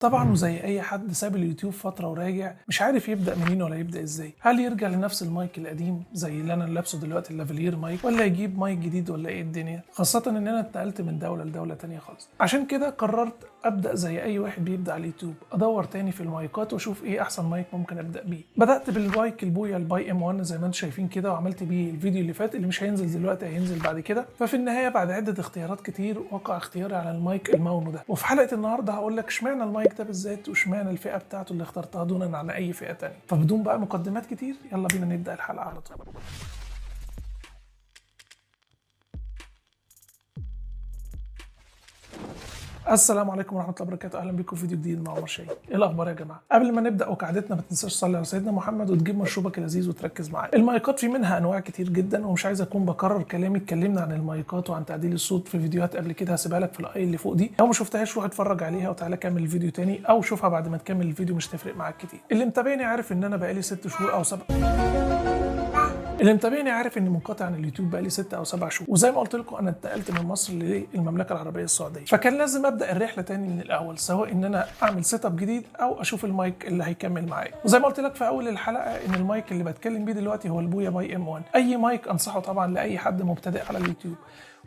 طبعا وزي اي حد ساب اليوتيوب فتره وراجع مش عارف يبدا منين ولا يبدا ازاي. هل يرجع لنفس المايك القديم زي اللي انا لابسه دلوقتي اللافلير مايك، ولا يجيب مايك جديد، ولا ايه الدنيا؟ خاصه ان انا اتنقلت من دوله لدوله تانية خالص. عشان كده قررت ابدا زي اي واحد بيبدا على اليوتيوب، ادور تاني في المايكات واشوف ايه احسن مايك ممكن ابدا بيه. بدات بالمايك البويا الباي ام 1 زي ما انتم شايفين كده، وعملت بيه الفيديو اللي فات اللي مش هينزل دلوقتي، هينزل بعد كده. ففي النهايه بعد عده اختيارات كتير وقع اختياري على المايك الماونو ده. وفي حلقه النهارده هقول لك اشمعنى المايك ده بالذات، واشمعنى الفئه بتاعته اللي اخترتها دونا عن اي فئه تانية. فبدون بقى مقدمات كتير يلا بينا نبدا الحلقه على طول. السلام عليكم ورحمه الله وبركاته، اهلا بكم في فيديو جديد مع عمر شاهين. ايه الاخبار يا جماعه؟ قبل ما نبدا وكعادتنا ما تنساش تصلي على سيدنا محمد وتجيب مشروبك لذيذ وتركز معايا. المايكات في منها انواع كتير جدا، ومش عايز اكون بكرر كلامي. اتكلمنا عن المايكات وعن تعديل الصوت في فيديوهات قبل كده، هسيبها لك في الاي اللي فوق دي. لو ما شفتهاش روح اتفرج عليها وتعالى كمل الفيديو تاني، او شوفها بعد ما تكمل الفيديو، مش تفرق معاك كتير. اللي متابعني عارف ان انا بقالي 6 شهور او 7. اللي متابعني عارف اني منقطع عن اليوتيوب بقالي 6 أو 7 شهور، وزي ما قلت لكم انا انتقلت من مصر للمملكه العربيه السعوديه، فكان لازم ابدا الرحله تاني من الاول، سواء ان انا اعمل سيت اب جديد او اشوف المايك اللي هيكمل معايا. وزي ما قلت لك في اول الحلقه ان المايك اللي بتكلم بيه دلوقتي هو البويا باي ام 1. اي مايك انصحه طبعا لاي حد مبتدئ على اليوتيوب،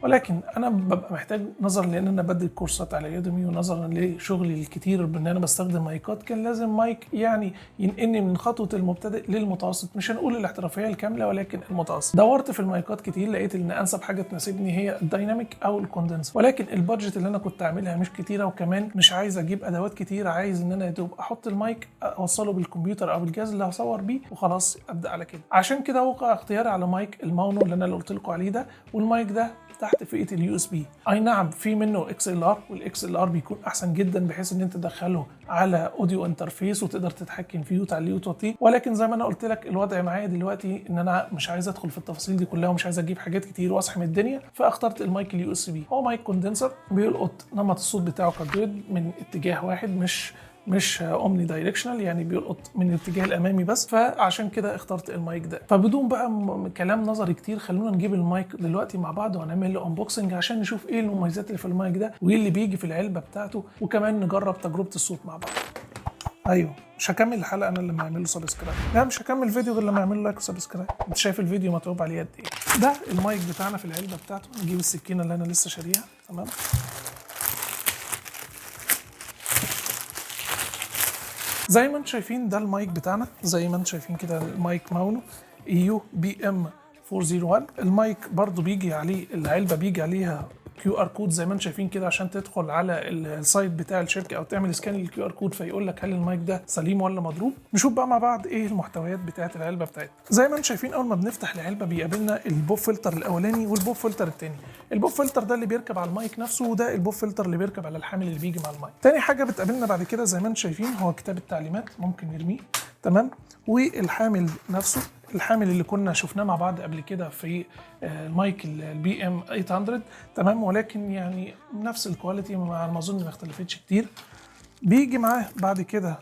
ولكن انا ببقى محتاج نظرا لان انا بدي كورسات على يوديمي، ونظرا لشغلي الكتير بان انا بستخدم مايكات، كان لازم مايك يعني ينقلني من خطوه المبتدئ للمتوسط. مش هنقول الاحترافيه الكامله ولكن المتوسط. دورت في المايكات كتير، لقيت ان انسب حاجه تناسبني هي الدايناميك او الكوندنسر، ولكن البادجت اللي انا كنت عاملها مش كتيره، وكمان مش عايز اجيب ادوات كتير. عايز ان انا يدوب احط المايك اوصله بالكمبيوتر او بالجهاز اللي هصور بيه وخلاص ابدا على كده. عشان كده وقع اختياري على مايك الماونو اللي قلت لكم عليه ده. والمايك ده تحت فئه اليو اس بي. اي نعم في منه اكس ال ار، والاكس ال ار بيكون احسن جدا بحيث ان انت تدخله على اوديو انترفيس وتقدر تتحكم فيه وتعليه وتوطيه، ولكن زي ما انا قلت لك الوضع معايا دلوقتي ان انا مش عايز ادخل في التفاصيل دي كلها، ومش عايز اجيب حاجات كتير واصحم الدنيا. فاخترت المايك اليو اس بي. هو مايك كوندنسر بيلقط نمط الصوت بتاعه كارديويد من اتجاه واحد، مش اومني دايركشنال، يعني بيلقط من الاتجاه الامامي بس. فعشان كده اخترت المايك ده. فبدون بقى كلام نظري كتير، خلونا نجيب المايك دلوقتي مع بعض وهنعمل له انبوكسنج عشان نشوف ايه المميزات اللي في المايك ده وايه اللي بيجي في العلبه بتاعته، وكمان نجرب تجربه الصوت مع بعض. ايوه مش هكمل الحلقه انا لما اعمل له سبسكرايب، لا مش هكمل الفيديو غير لما اعمل له لايك وسبسكرايب. انت شايف الفيديو متعوب عليه قد ايه؟ ده المايك بتاعنا في العلبه بتاعته. نجيب السكينه اللي انا لسه شاريها. تمام، زي ما انتم شايفين ده المايك بتاعنا. زي ما انتم شايفين كده المايك ماونو يو بي ام 401. المايك برضو بيجي عليه العلبه، بيجي عليها كيو ار كود زي ما انتم شايفين كده، عشان تدخل على السايت بتاع الشركه او تعمل سكان للكيو ار كود فيقول لك هل المايك ده سليم ولا مضروب. نشوف بقى مع بعض ايه المحتويات بتاعه العلبه بتاعتنا. زي ما انتم شايفين اول ما بنفتح العلبه بيقابلنا البوب فلتر الاولاني والبوب فلتر الثاني. البوب فلتر ده اللي بيركب على المايك نفسه، وده البوب فلتر اللي بيركب على الحامل اللي بيجي مع المايك. تاني حاجه بتقابلنا بعد كده زي ما انتم شايفين هو كتاب التعليمات، ممكن نرميه. تمام، والحامل نفسه، الحامل اللي كنا شفناه مع بعض قبل كده في المايك البي ام 800. تمام، ولكن يعني نفس الكواليتي ما اظن ما اختلفتش كتير. بيجي معاه بعد كده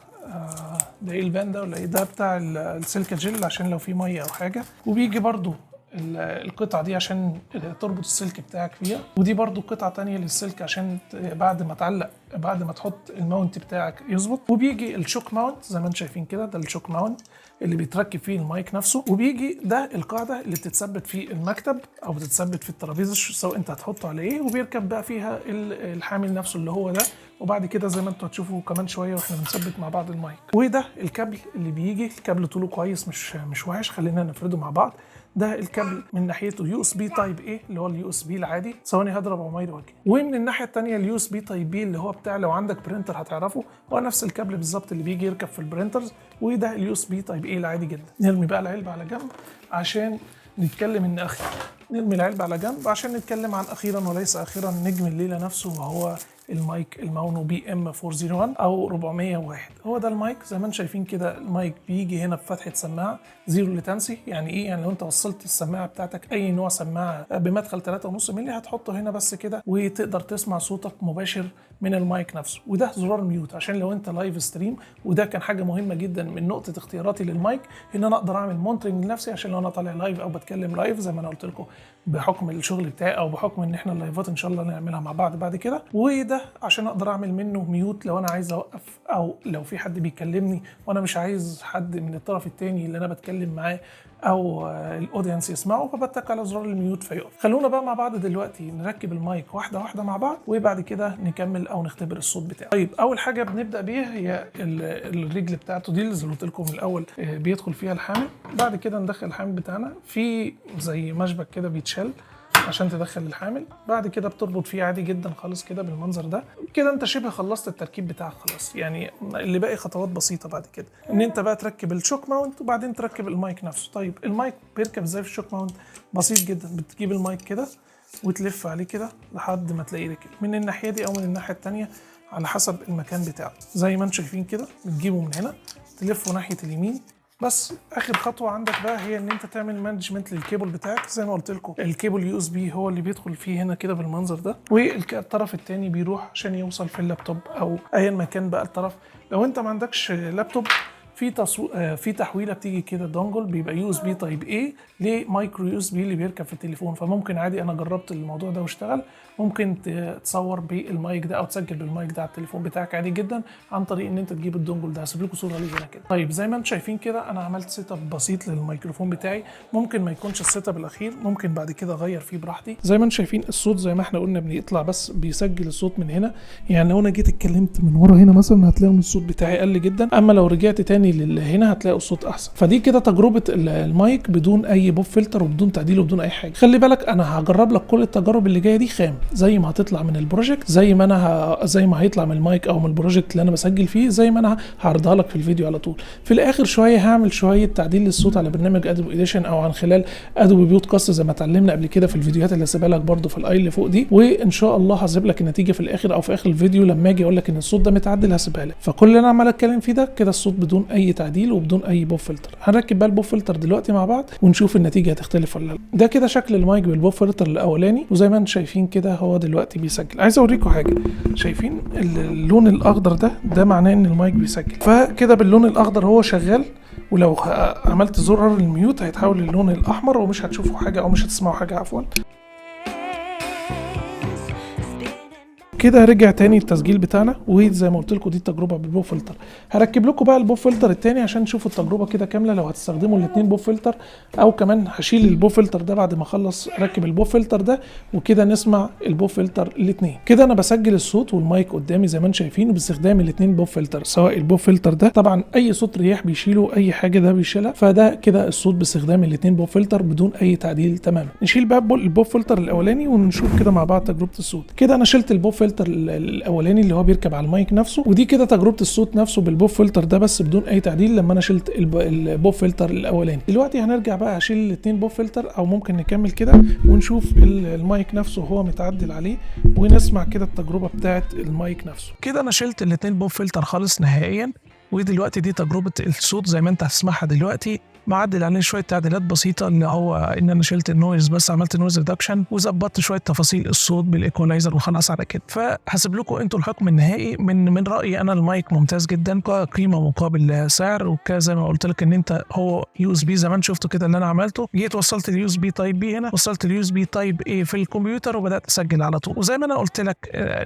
ده ايه البان ده ولا ايه ده؟ بتاع السيليكا جل عشان لو في ميه او حاجه. وبيجي برضو القطعه دي عشان تربط السلك بتاعك فيها، ودي برضو قطعه تانية للسلك عشان بعد ما تعلق، بعد ما تحط الماونت بتاعك يظبط. وبيجي الشوك ماونت زي ما انتم شايفين كده، ده الشوك ماونت اللي بيتركب فيه المايك نفسه. وبيجي ده القاعده اللي بتتثبت في المكتب او بتتثبت في الترابيزه سواء انت هتحطه على ايه، وبيركب بقى فيها الحامل نفسه اللي هو ده. وبعد كده زي ما انتم هتشوفوا كمان شويه واحنا بنثبت مع بعض المايك. وده الكابل اللي بيجي، الكابل طوله كويس مش وحش، خلينا نفرده مع بعض. ده الكابل من ناحيته يو اس بي تايب ايه اللي هو اليو اس بي العادي. ثواني هضرب عماير وجهي. ومن الناحيه الثانيه اليو اس بي تايب بي اللي هو بتاع لو عندك برينتر هتعرفه، هو نفس الكابل بالظبط اللي بيجي يركب في البرينترز. وده اليو اس بي تايب ايه العادي جدا. نرمي بقى العلبه على جنب عشان نتكلم نرمي العلبه على جنب عشان نتكلم عن اخيرا وليس اخيرا نجم الليله نفسه، وهو المايك الماونو بي ام 401 او 401. هو ده المايك زي ما انتم شايفين كده. المايك بيجي هنا بفتحه سماعه زيرو ليتنسي. يعني ايه؟ يعني لو انت وصلت السماعه بتاعتك اي نوع سماعه بمدخل 3.5 مللي هتحطه هنا بس كده، وتقدر تسمع صوتك مباشر من المايك نفسه، وده زرار ميوت عشان لو انت لايف ستريم. وده كان حاجه مهمه جدا من نقطه اختياراتي للمايك، ان انا اقدر اعمل مونترنج لنفسي عشان لو انا طالع لايف او بتكلم لايف زي ما انا قلت لكم بحكم الشغل بتاعي او بحكم ان احنا اللايفات ان شاء الله نعملها مع بعض بعد كده. وده عشان اقدر اعمل منه ميوت لو انا عايز اوقف، او لو في حد بيكلمني وانا مش عايز حد من الطرف الثاني اللي انا بتكلم معاه او الاودينس يسمعه، فبتك على زرار الميوت فيقف. خلونا بقى مع بعض دلوقتي نركب المايك واحده واحده مع بعض، وبعد كده نكمل او نختبر الصوت بتاعه. طيب اول حاجه بنبدا بيها هي الرجل بتاعته دي اللي قلت لكم من الاول بيدخل فيها الحامل. بعد كده ندخل الحامل بتاعنا في زي مشبك كده بيتشال عشان تدخل الحامل. بعد كده بتربط فيه عادي جدا خالص كده بالمنظر ده. كده انت شبه خلصت التركيب بتاعك خلاص، يعني اللي باقي خطوات بسيطه بعد كده ان انت بقى تركب الشوك ماونت وبعدين تركب المايك نفسه. طيب المايك بيركب ازاي في الشوك ماونت؟ بسيط جدا، بتجيب المايك كده وتلف عليه كده لحد ما تلاقيه ركب من الناحيه دي او من الناحيه الثانيه على حسب المكان بتاعه. زي ما انتم شايفين كده بتجيبه من هنا تلفه ناحيه اليمين. بس اخر خطوه عندك بقى هي ان انت تعمل مانجمنت للكيبل بتاعك. زي ما قلت لكم الكيبل يو اس بي هو اللي بيدخل فيه هنا كده بالمنظر ده، والطرف الثاني بيروح عشان يوصل في اللابتوب او ايا مكان بقى الطرف. لو انت ما عندكش لابتوب في تحويله بتيجي كده دونجل بيبقى يو اس بي تايب اي لمايكرو يو اس بي اللي بيركب في التليفون. فممكن عادي، انا جربت الموضوع ده واشتغل، ممكن تصور بالمايك ده او تسجل بالمايك ده على التليفون بتاعك عادي جدا عن طريق ان انت تجيب الدونجل ده. هسيب لكم صوره ليه هنا كده. طيب زي ما انتم شايفين كده انا عملت سيت اب بسيط للميكروفون بتاعي. ممكن ما يكونش السيت اب الاخير، ممكن بعد كده اغير فيه براحتي. زي ما انتم شايفين الصوت زي ما احنا قلنا بيطلع بس بيسجل الصوت من هنا. يعني لو انا جيت اتكلمت من ورا هنا مثلا هتلاقوا الصوت بتاعي قل جدا، اما لو رجعت تاني هنا هتلاقوا الصوت احسن. فدي كده تجربه المايك بدون اي بوب فلتر وبدون تعديل وبدون اي حاجه. خلي بالك انا هجرب لك كل التجارب اللي جايه دي خام، زي ما هتطلع من البروجكت، زي ما هيطلع من المايك او من البروجكت اللي انا بسجل فيه، زي ما انا هعرضها لك في الفيديو على طول. في الاخر شويه هعمل شويه تعديل للصوت على برنامج ادوبي اديشن او عن خلال ادوبي بودكاست زي ما اتعلمنا قبل كده في الفيديوهات اللي هسيبها لك برده في الاي اللي فوق دي. وان شاء الله هسيب لك النتيجه في الاخر او في اخر الفيديو لما اجي اقول لك ان الصوت ده متعدل هسيبها لك. فكل اللي انا عمال اتكلم فيه ده كده الصوت بدون اي تعديل وبدون اي بوب فلتر. هنركب بقى البوب فلتر دلوقتي مع بعض ونشوف النتيجه هتختلف ولا لا. ده كده شكل المايك بالبوب فلتر الاولاني، وزي ما انتم شايفين كده هو دلوقتي بيسجل. عايز اوريكم حاجه، شايفين اللون الاخضر ده معناه ان المايك بيسجل. فكده باللون الاخضر هو شغال، ولو عملت زرار الميوت هيتحول للون الاحمر ومش هتشوفوا حاجه او مش هتسمعوا حاجه عفوا. كده رجع تاني التسجيل بتاعنا. وزي ما قلت لكم دي التجربه بالبوب فلتر. هركب لكم بقى البوب فلتر التاني عشان تشوفوا التجربه كده كامله لو هتستخدموا الاثنين بوب فلتر، او كمان هشيل البوب فلتر ده بعد ما اخلص اركب البوب فلتر ده وكده نسمع البوب فلتر الاثنين. كده انا بسجل الصوت والمايك قدامي زي ما انتم شايفين باستخدام الاثنين بوب فلتر، سواء البوب فلتر ده طبعا اي صوت رياح بيشيله اي حاجه ده بيشيلها، فده كده الصوت باستخدام الاثنين بوب فلتر بدون اي تعديل تماما. نشيل بقى البوب فلتر الاولاني ونشوف كده مع بعض تجربه الصوت. كده انا شلت البوب فلتر الاولاني اللي هو بيركب على المايك نفسه، ودي كده تجربه الصوت نفسه بالبوب فلتر ده بس بدون اي تعديل لما انا شلت البوب فلتر الاولاني. دلوقتي هنرجع بقى اشيل الاثنين بوب فلتر، او ممكن نكمل كده ونشوف المايك نفسه هو متعدل عليه ونسمع كده التجربه بتاعه المايك نفسه. كده انا شلت الاثنين بوب فلتر خالص نهائيا، ودلوقتي دي تجربه الصوت زي ما انت هتسمعها دلوقتي. معدل عليه شويه تعديلات بسيطه، اللي هو ان انا شلت النويز بس، عملت نويز ريدكشن وظبطت شويه تفاصيل الصوت بالايكولايزر وخلاص على كده. فهسيب لكم انتوا الحكم النهائي. من رايي انا المايك ممتاز جدا كقيمه مقابل سعر، وزي ما قلت لك ان انت هو يو اس بي زي ما انت شفتوا كده اللي انا عملته. جيت وصلت اليو اس بي تايب بي هنا، وصلت اليو اس بي تايب اي في الكمبيوتر وبدات اسجل على طول. وزي ما انا قلت لك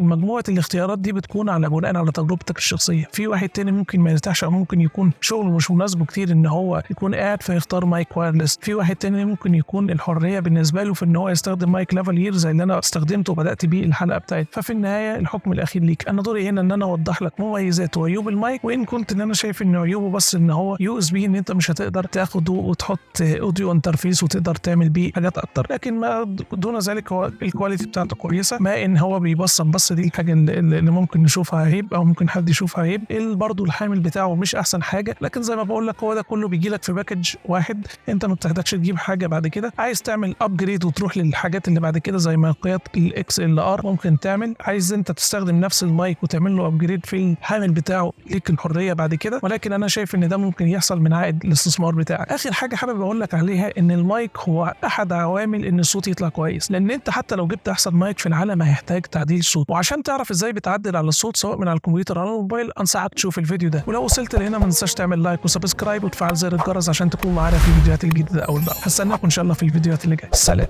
مجموعه الاختيارات دي بتكون على بناء على تجربتك الشخصيه. في واحد تاني ممكن ما يرتاحش او ممكن يكون شغله مش مناسبه كتير ان هو يكون قاعد فيختار مايك وايرلس. في واحد تاني ممكن يكون الحريه بالنسبه له في ان هو يستخدم مايك لافالير زي اللي انا استخدمته وبدات بيه الحلقه بتاعتي. ففي النهايه الحكم الاخير ليك. انا دوري هنا ان انا اوضح لك مميزات وعيوب المايك، وان كنت ان انا شايف ان عيوبه بس ان هو يو اس بي، ان انت مش هتقدر تاخده وتحط اوديو انترفيس وتقدر تعمل بيه حاجات اكتر. لكن ما دون ذلك هو الكواليتي بتاعته كويسه، ما ان هو بيبصم بس دي الحاجه اللي ممكن نشوفها عيب او ممكن حد يشوفها عيب. برضه الحامل بتاعه مش احسن حاجه، لكن زي ما بقول لك هو ده كله بيجي لك في باكج باكج واحد، انت ما بتحتاجش تجيب حاجه بعد كده. عايز تعمل ابجريد وتروح للحاجات اللي بعد كده زي مايكات الاكس ال ار ممكن تعمل. عايز انت تستخدم نفس المايك وتعمل له ابجريد في الحامل بتاعه، ليك الحريه بعد كده، ولكن انا شايف ان ده ممكن يحصل من عائد الاستثمار بتاعك. اخر حاجه حابب اقول لك عليها ان المايك هو احد عوامل ان الصوت يطلع كويس، لان انت حتى لو جبت احسن مايك في العالم هيحتاج تعديل صوت. وعشان تعرف ازاي بتعدل على الصوت سواء من على الكمبيوتر او الموبايل، انصحك تشوف الفيديو ده. ولو وصلت لهنا ما تنساش تعمل لايك وسبسكرايب وتفعل زر الجرس عشان تكون معانا في الفيديوهات الجديده اول باول. هستناكم ان شاء الله في الفيديوهات اللي جايه. سلام.